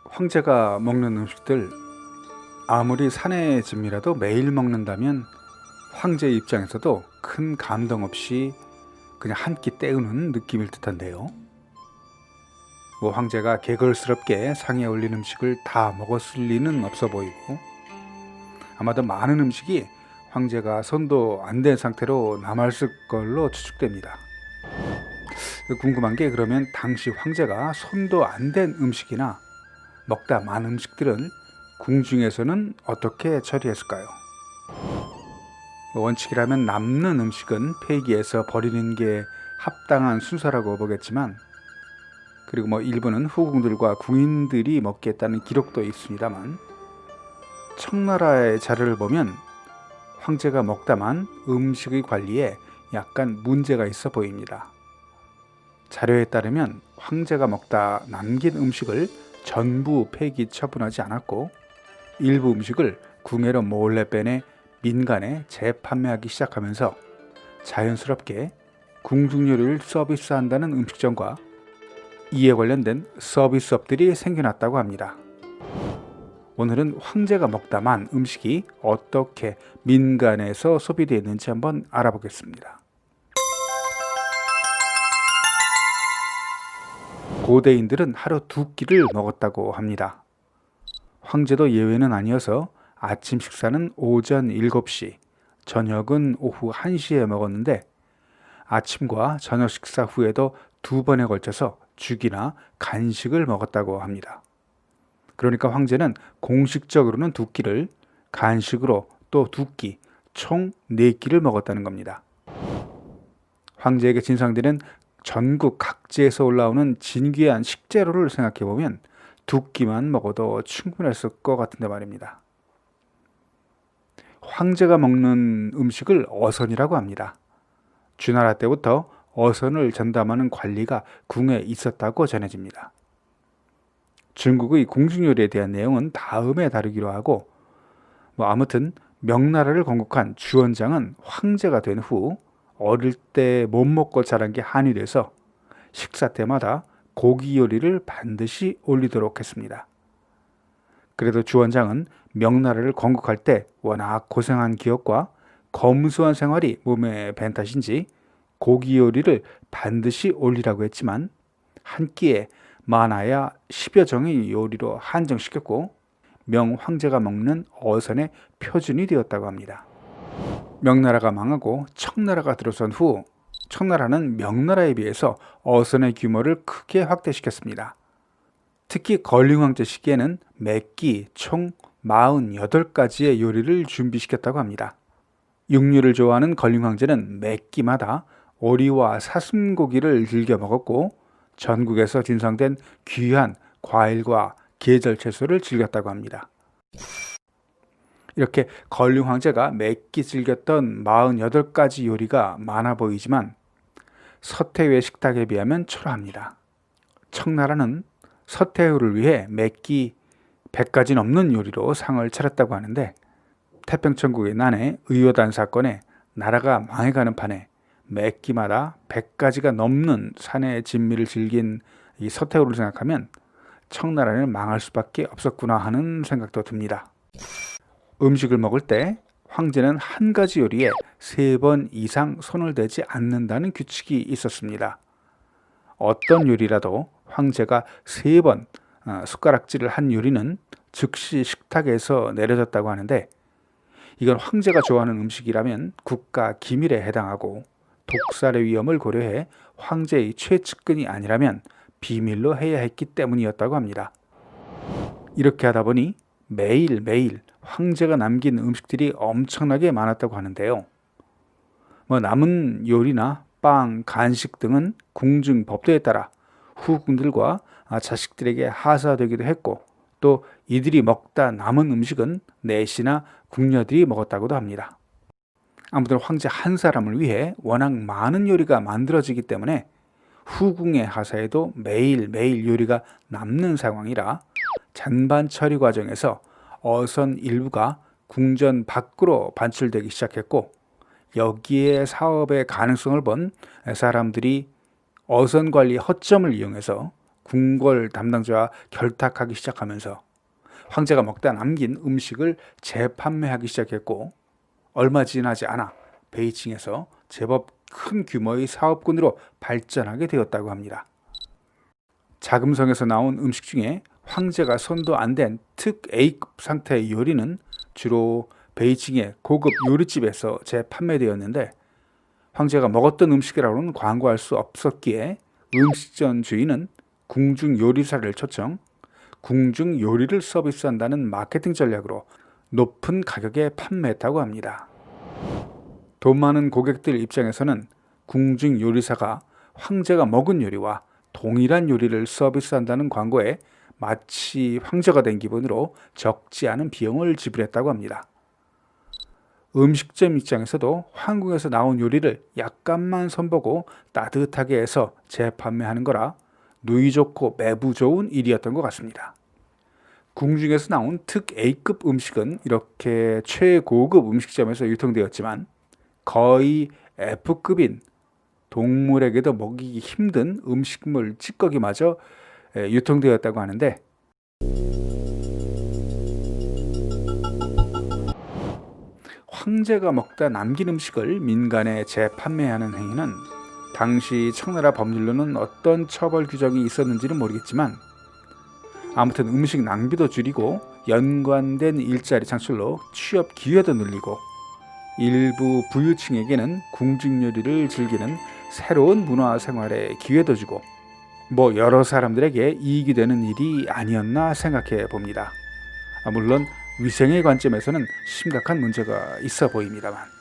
황제가 먹는 음식들, 아무리 산의 진미라도 매일 먹는다면 황제 입장에서도 큰 감동 없이 그냥 한 끼 때우는 느낌일 듯한데요. 황제가 개걸스럽게 상에 올린 음식을 다 먹었을 리는 없어 보이고, 아마도 많은 음식이 황제가 손도 안 댄 상태로 남았을 걸로 추측됩니다. 궁금한 게, 그러면 당시 황제가 손도 안 댄 음식이나 먹다 많은 음식들은 궁중에서는 어떻게 처리했을까요? 원칙이라면 남는 음식은 폐기해서 버리는 게 합당한 순서라고 보겠지만, 그리고 일부는 후궁들과 궁인들이 먹겠다는 기록도 있습니다만, 청나라의 자료를 보면 황제가 먹다만 음식의 관리에 약간 문제가 있어 보입니다. 자료에 따르면 황제가 먹다 남긴 음식을 전부 폐기 처분하지 않았고, 일부 음식을 궁예로 몰래 빼내 민간에 재판매하기 시작하면서 자연스럽게 궁중 요리를 서비스한다는 음식점과 이에 관련된 서비스업들이 생겨났다고 합니다. 오늘은 황제가 먹다만 음식이 어떻게 민간에서 소비되었는지 한번 알아보겠습니다. 고대인들은 하루 2끼를 먹었다고 합니다. 황제도 예외는 아니어서 아침 식사는 오전 7시, 저녁은 오후 1시에 먹었는데, 아침과 저녁 식사 후에도 2번에 걸쳐서 죽이나 간식을 먹었다고 합니다. 그러니까 황제는 공식적으로는 2끼를, 간식으로 또 2끼, 총 4끼를 먹었다는 겁니다. 황제에게 진상되는 전국 각지에서 올라오는 진귀한 식재료를 생각해보면 2끼만 먹어도 충분했을 것 같은데 말입니다. 황제가 먹는 음식을 어선이라고 합니다. 주나라 때부터 어선을 전담하는 관리가 궁에 있었다고 전해집니다. 중국의 궁중요리에 대한 내용은 다음에 다루기로 하고, 아무튼 명나라를 건국한 주원장은 황제가 된 후 어릴 때 못 먹고 자란 게 한이 돼서 식사 때마다 고기 요리를 반드시 올리도록 했습니다. 그래도 주원장은 명나라를 건국할 때 워낙 고생한 기억과 검소한 생활이 몸에 밴 탓인지 고기 요리를 반드시 올리라고 했지만, 한 끼에 많아야 10여 종의 요리로 한정시켰고, 명황제가 먹는 어선의 표준이 되었다고 합니다. 명나라가 망하고 청나라가 들어선 후 청나라는 명나라에 비해서 어선의 규모를 크게 확대시켰습니다. 특히 건림황제 시기에는 매끼 총 48가지의 요리를 준비시켰다고 합니다. 육류를 좋아하는 건림황제는 매끼마다 오리와 사슴고기를 즐겨 먹었고, 전국에서 진성된 귀한 과일과 계절 채소를 즐겼다고 합니다. 이렇게 건림 황제가 매끼 즐겼던 48가지 요리가 많아 보이지만 서태후의 식탁에 비하면 초라합니다. 청나라는 서태후를 위해 매끼 100가지 넘는 요리로 상을 차렸다고 하는데, 태평천국의 난해 의효단 사건에 나라가 망해가는 판에 매끼마다 100가지가 넘는 산의 진미를 즐긴 이 서태후를 생각하면 청나라는 망할 수밖에 없었구나 하는 생각도 듭니다. 음식을 먹을 때 황제는 한 가지 요리에 3번 이상 손을 대지 않는다는 규칙이 있었습니다. 어떤 요리라도 황제가 3번 숟가락질을 한 요리는 즉시 식탁에서 내려졌다고 하는데, 이건 황제가 좋아하는 음식이라면 국가 기밀에 해당하고, 독살의 위험을 고려해 황제의 최측근이 아니라면 비밀로 해야 했기 때문이었다고 합니다. 이렇게 하다 보니 매일매일 황제가 남긴 음식들이 엄청나게 많았다고 하는데요. 남은 요리나 빵, 간식 등은 궁중 법도에 따라 후궁들과 자식들에게 하사되기도 했고, 또 이들이 먹다 남은 음식은 내시나 궁녀들이 먹었다고도 합니다. 아무튼 황제 한 사람을 위해 워낙 많은 요리가 만들어지기 때문에 후궁의 하사에도 매일매일 요리가 남는 상황이라 잔반 처리 과정에서 어선 일부가 궁전 밖으로 반출되기 시작했고, 여기에 사업의 가능성을 본 사람들이 어선 관리 허점을 이용해서 궁궐 담당자와 결탁하기 시작하면서 황제가 먹다 남긴 음식을 재판매하기 시작했고, 얼마 지나지 않아 베이징에서 제법 큰 규모의 사업군으로 발전하게 되었다고 합니다. 자금성에서 나온 음식 중에 황제가 손도 안 댄 특 A급 상태의 요리는 주로 베이징의 고급 요리집에서 재판매되었는데, 황제가 먹었던 음식이라고는 광고할 수 없었기에 음식점 주인은 궁중 요리사를 초청, 궁중 요리를 서비스한다는 마케팅 전략으로 높은 가격에 판매했다고 합니다. 돈 많은 고객들 입장에서는 궁중 요리사가 황제가 먹은 요리와 동일한 요리를 서비스한다는 광고에 마치 황제가 된 기분으로 적지 않은 비용을 지불했다고 합니다. 음식점 입장에서도 황궁에서 나온 요리를 약간만 선보고 따뜻하게 해서 재판매하는 거라 누이 좋고 매부 좋은 일이었던 것 같습니다. 궁중에서 나온 특 A급 음식은 이렇게 최고급 음식점에서 유통되었지만 거의 F급인 동물에게도 먹이기 힘든 음식물 찌꺼기마저 유통되었다고 하는데, 황제가 먹다 남긴 음식을 민간에 재판매하는 행위는 당시 청나라 법률로는 어떤 처벌 규정이 있었는지는 모르겠지만, 아무튼 음식 낭비도 줄이고 연관된 일자리 창출로 취업 기회도 늘리고 일부 부유층에게는 궁중 요리를 즐기는 새로운 문화 생활의 기회도 주고 여러 사람들에게 이익이 되는 일이 아니었나 생각해 봅니다. 물론 위생의 관점에서는 심각한 문제가 있어 보입니다만.